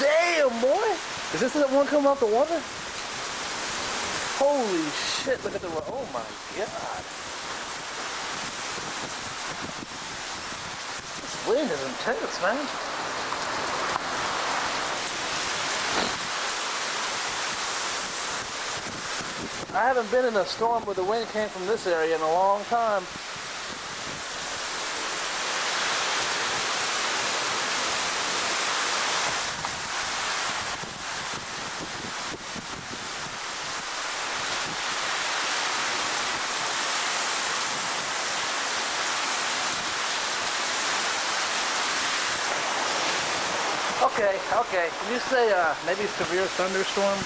Damn, boy! Is this the one coming off the water? Holy shit, look at the... Oh my god. This wind is intense, man. I haven't been in a storm where the wind came from this area in a long time. Okay. Can you say maybe severe thunderstorm?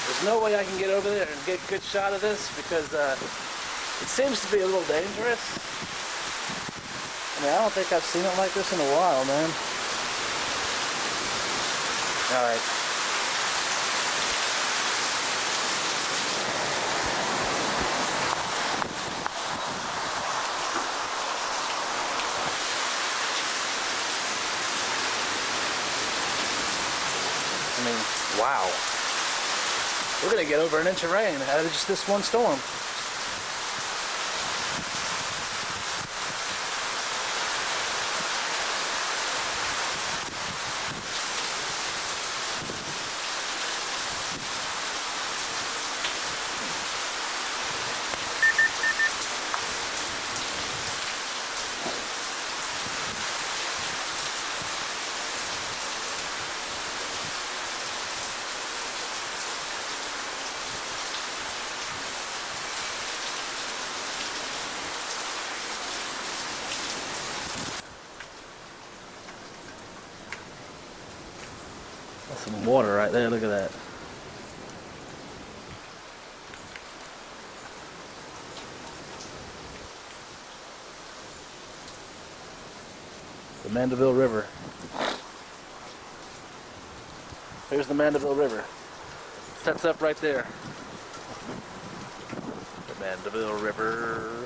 There's no way I can get over there and get a good shot of this because it seems to be a little dangerous. I mean, I don't think I've seen it like this in a while, man. Alright. I mean, wow. We're going to get over an inch of rain out of just this one storm. That's some water right there, look at that. The Mandeville River. Here's the Mandeville River. Sets up right there. The Mandeville River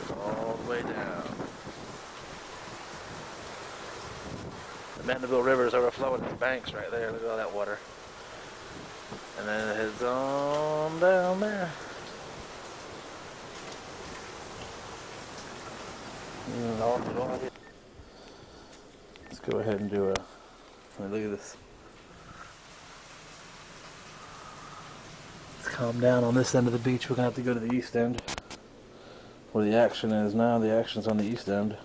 goes all the way down. The Mandeville River is overflowing its banks right there. Look at all that water. And then it heads on down there. Let's go ahead and do a... Look at this. Let's calm down on this end of the beach. We're going to have to go to the east end. Where the action is now. The action's on the east end.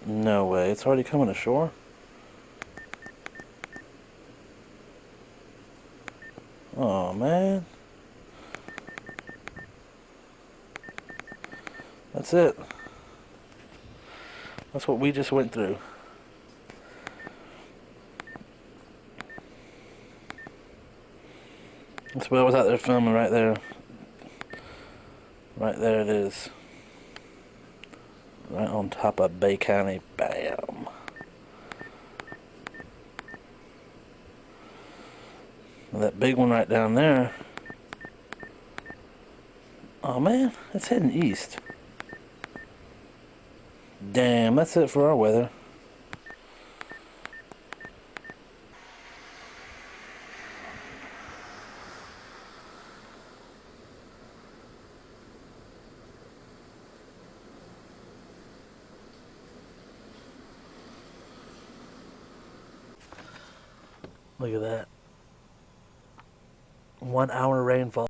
No way, it's already coming ashore? Oh man. That's it. That's what we just went through. That's what I was out there filming right there. Right there it is. Right on top of Bay County. Bam. And that big one right down there. Oh man, it's heading east. Damn, that's it for our weather. Look at that. 1 hour rainfall.